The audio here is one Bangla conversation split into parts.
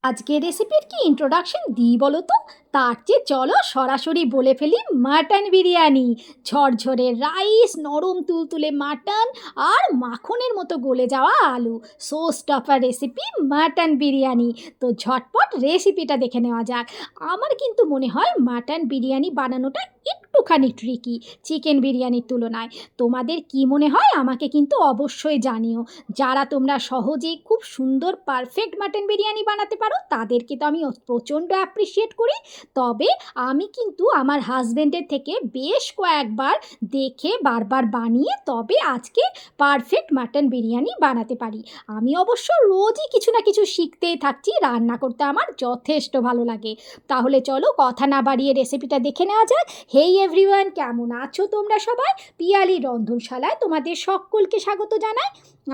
আজকের রেসিপির কি ইন্ট্রোডাকশন দিই বলো তো? তার চেয়ে চলো সরাসরি বলে ফেলি মাটন বিরিয়ানি। ঝরঝরে রাইস, নরম তুলতুলে মাটন আর মাখনের মতো গলে যাওয়া আলু, সো স্টাফার রেসিপি মাটন বিরিয়ানি। তো ঝটপট রেসিপিটা দেখে নেওয়া যাক। আমার কিন্তু মনে হয় মাটন বিরিয়ানি বানানোটা একটুখানি ট্রিকি চিকেন বিরিয়ানির তুলনায়। তোমাদের কি মনে হয় আমাকে কিন্তু অবশ্যই জানিও। যারা তোমরা সহজেই খুব সুন্দর পারফেক্ট মাটন বিরিয়ানি বানাতে পারো তাদেরকে তো আমি প্রচণ্ড অ্যাপ্রিসিয়েট করি। তবে আমি কিন্তু আমার হাজব্যান্ডের থেকে বেশ কয়েকবার দেখে বারবার বানিয়ে তবে আজকে পারফেক্ট মাটন বিরিয়ানি বানাতে পারি। আমি অবশ্য রোজই কিছু না কিছু শিখতেই থাকছি, রান্না করতে আমার যথেষ্ট ভালো লাগে। তাহলে চলো কথা না বাড়িয়ে রেসিপিটা দেখে নেওয়া যাক। হেই এভরিওয়ান, কেমন আছো তোমরা সবাই? পিয়ালি রন্ধনশালায় তোমাদের সকলকে স্বাগত জানাই।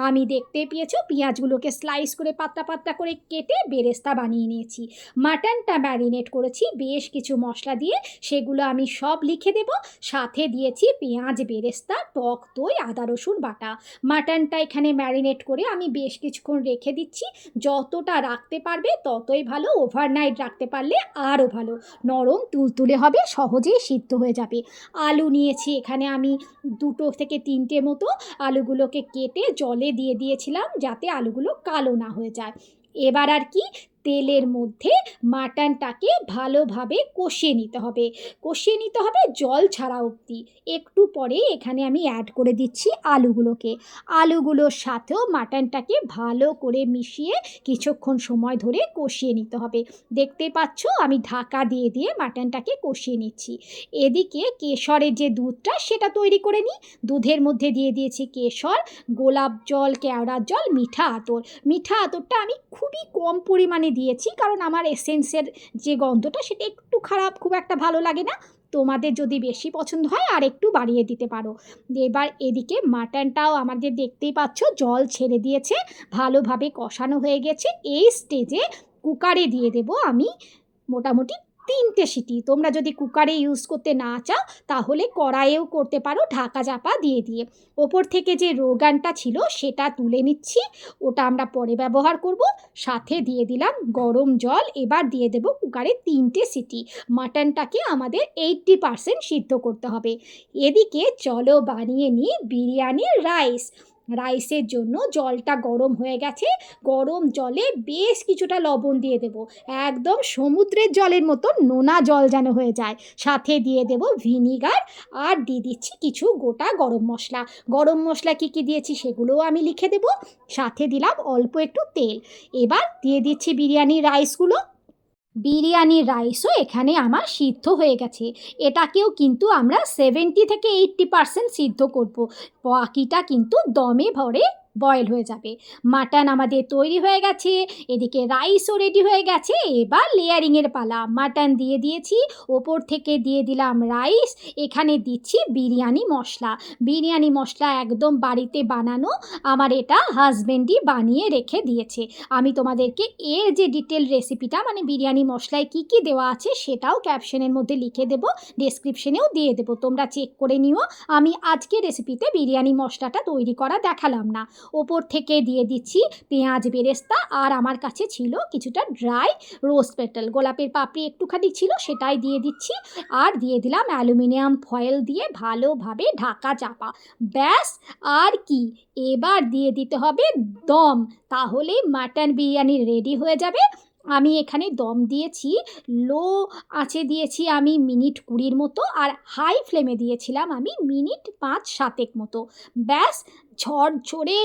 আমি দেখতে পেয়েছো পেঁয়াজগুলোকে স্লাইস করে পাতলা পাতলা করে কেটে বেরেস্তা বানিয়ে নিয়েছি। মাটনটা ম্যারিনেট করেছি বেশ কিছু মশলা দিয়ে, সেগুলো আমি সব লিখে দেব। সাথে দিয়েছি পেঁয়াজ বেরেস্তা, টক দই, আদা রসুন বাটা। মাটনটা এখানে ম্যারিনেট করে আমি বেশ কিছুক্ষণ রেখে দিচ্ছি। যতটা রাখতে পারবে ততই ভালো, ওভারনাইট রাখতে পারলে আরও ভালো। নরম তুলতুলে হবে, সহজেই সিদ্ধ হয়ে যাবে। আলু নিয়েছি এখানে আমি 2 থেকে 3টে মতো। আলুগুলোকে কেটে জলে দিয়ে দিয়েছিলাম যাতে আলুগুলো কালো না হয়ে যায়। এবার আর কি, তেলের মধ্যে মাটনটাকে ভালোভাবে কষিয়ে নিতে হবে, কষিয়ে নিতে হবে জল ছাড়া অবধি। একটু পরে এখানে আমি অ্যাড করে দিচ্ছি আলুগুলোকে। আলুগুলোর সাথেও মাটনটাকে ভালো করে মিশিয়ে কিছুক্ষণ সময় ধরে কষিয়ে নিতে হবে। দেখতে পাচ্ছ আমি ঢাকা দিয়ে দিয়ে মাটনটাকে কষিয়ে নিচ্ছি। এদিকে কেশরের যে দুধটা সেটা তৈরি করে নিই। দুধের মধ্যে দিয়ে দিয়েছি কেশর, গোলাপ জল, কেওড়ার জল, মিঠা আতর। মিঠা আতরটা আমি খুবই কম পরিমাণে দিয়েছি কারণ আমার এসেন্সের যে গন্ধটা সেটা একটু খারাপ, খুব একটা ভালো লাগে না। তোমাদের যদি বেশি পছন্দ হয় আর একটু বাড়িয়ে দিতে পারো। এবার এদিকে মাটনটাও আমাদের দেখতেই পাচ্ছ জল ছেড়ে দিয়েছে, ভালোভাবে কষানো হয়ে গেছে। এই স্টেজে কুকারে দিয়ে দেব আমি মোটামুটি 3টে সিটি। তোমরা যদি কুকারে ইউজ করতে না চাও তাহলে কড়াইয়েও করতে পারো, ঢাকা চাপা দিয়ে দিয়ে। ওপর থেকে যে রোগানটা ছিল সেটা তুলে নিচ্ছি, ওটা আমরা পরে ব্যবহার করব। সাথে দিয়ে দিলাম গরম জল। এবার দিয়ে দেব কুকারে 3টে সিটি। মাটনটাকে আমাদের 80% সিদ্ধ করতে হবে। এদিকে চলো বানিয়ে নিই বিরিয়ানির রাইস। রাইসের জন্য জলটা গরম হয়ে গেছে, গরম জলে বেশ কিছুটা লবণ দিয়ে দেব, একদম সমুদ্রের জলের মতো নোনা জল যেন হয়ে যায়। সাথে দিয়ে দেব ভিনিগার আর দিয়ে দিচ্ছি কিছু গোটা গরম মশলা। গরম মশলা কী কী দিয়েছি সেগুলোও আমি লিখে দেব। সাথে দিলাম অল্প একটু তেল। এবার দিয়ে দিচ্ছি বিরিয়ানির রাইসগুলো। বিরিয়ানির রাইসও এখানে আমার সিদ্ধ হয়ে গেছে। এটাকেও কিন্তু আমরা 70 থেকে 80% সিদ্ধ করব। বাকিটা কিন্তু দমে ভরে বয়েল হয়ে যাবে। মাটন আমাদের তৈরি হয়ে গেছে, এদিকে রাইসও রেডি হয়ে গেছে। এবার লেয়ারিংয়ের পালা। মাটন দিয়ে দিয়েছি, ওপর থেকে দিয়ে দিলাম রাইস, এখানে দিচ্ছি বিরিয়ানি মশলা। বিরিয়ানি মশলা একদম বাড়িতে বানানো, আমার এটা হাজব্যান্ডই বানিয়ে রেখে দিয়েছে। আমি তোমাদেরকে এর যে ডিটেল রেসিপিটা মানে বিরিয়ানি মশলায় কী কী দেওয়া আছে সেটাও ক্যাপশনের মধ্যে লিখে দেবো, ডেসক্রিপশনেও দিয়ে দেবো, তোমরা চেক করে নিও। আমি আজকে রেসিপিতে বিরিয়ানি মশলাটা তৈরি করা দেখালাম না। ওপর থেকে দিয়ে দিচ্ছি পেঁয়াজ বেরেস্তা, আর আমার কাছে ছিল কিছুটা ড্রাই রোজ পেটাল, গোলাপের পাপড়ি একটুখানি ছিল সেটাই দিয়ে দিচ্ছি। আর দিয়ে দিলাম অ্যালুমিনিয়াম ফয়েল দিয়ে ভালোভাবে ঢাকা চাপা। ব্যাস, আর কি, এবার দিয়ে দিতে হবে দম, তাহলেই মাটন বিরিয়ানি রেডি হয়ে যাবে। আমি এখানে দম দিয়েছি, লো আঁচে দিয়েছি আমি মিনিট 20 মতো, আর হাই ফ্লেমে দিয়েছিলাম আমি মিনিট 5-7 মতো। ব্যাস, ঝরঝরে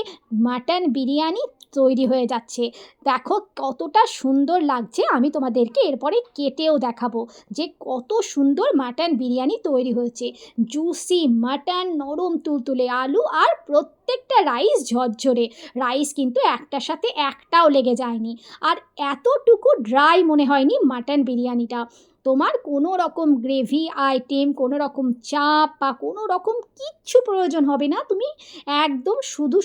মাটন বিরিয়ানি তৈরি হয়ে যাচ্ছে। দেখো কতটা সুন্দর লাগছে, আমি তোমাদেরকে এরপরে কেটেও দেখাবো যে কত সুন্দর মাটন বিরিয়ানি তৈরি হয়েছে। জুসি মাটন, নরম তুলতুলে আলু, আর প্রত্যেকটা রাইস ঝরঝরে। রাইস কিন্তু একটার সাথে একটাও লেগে যায়নি, আর এতটুকু ড্রাই মনে হয়নি মাটন বিরিয়ানিটা। তোমার কোনো রকম গ্রেভি আইটেম, কোনো রকম চাপ বা কোনো রকম কিচ্ছু প্রয়োজন হবে না। তুমি একদম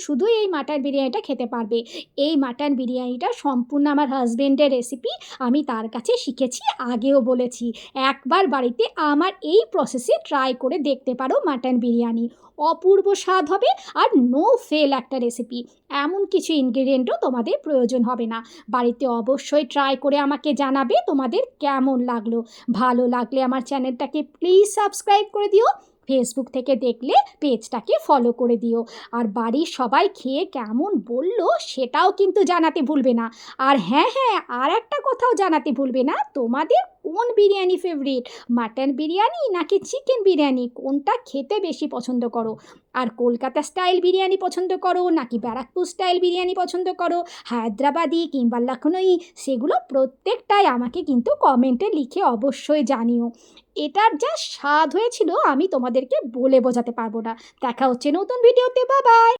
শুধু এই মাটন বিরিয়ানিটা খেতে পারবে। এই মাটন বিরিয়ানিটা সম্পূর্ণ আমার হাজবেন্ডের রেসিপি। আমি তার কাছে শিখেছি, আগেও বলেছি। একবার বাড়িতে আমার এই প্রসেসে ট্রাই করে দেখতে পারো মাটন বিরিয়ানি। অপূর্ব স্বাদ হবে আর নো ফেল একটা রেসিপি। এমন কিছু ইনগ্রেডিয়েন্টও তোমাদের প্রয়োজন হবে না। বাড়িতে অবশ্যই ট্রাই করে আমাকে জানাবে তোমাদের কেমন লাগলো। ভালো লাগলে আমার চ্যানেলটাকে প্লিজ সাবস্ক্রাইব করে দিও। ফেসবুক থেকে দেখলে পেজটাকে ফলো করে দিও। আর বাড়ির সবাই খেয়ে কেমন বলল সেটাও কিন্তু জানাতে ভুলবে না। আর হ্যাঁ, আর একটা কথাও জানাতে ভুলবে না, তোমাদের কোন বিরিয়ানি ফেভারিট, মাটন বিরিয়ানি নাকি চিকেন বিরিয়ানি, কোনটা খেতে বেশি পছন্দ করো? আর কলকাতা স্টাইল বিরিয়ানি পছন্দ করো নাকি ব্যারাকপুর স্টাইল বিরিয়ানি পছন্দ করো, হায়দ্রাবাদি কিংবা লখনৌই, সেগুলো প্রত্যেকটাই আমাকে কিন্তু কমেন্টে লিখে অবশ্যই জানিও। এটার যা স্বাদ হয়েছিল আমি তোমাদেরকে বলে বোঝাতে পারবো না। দেখা হচ্ছে নতুন ভিডিওতে। Bye bye.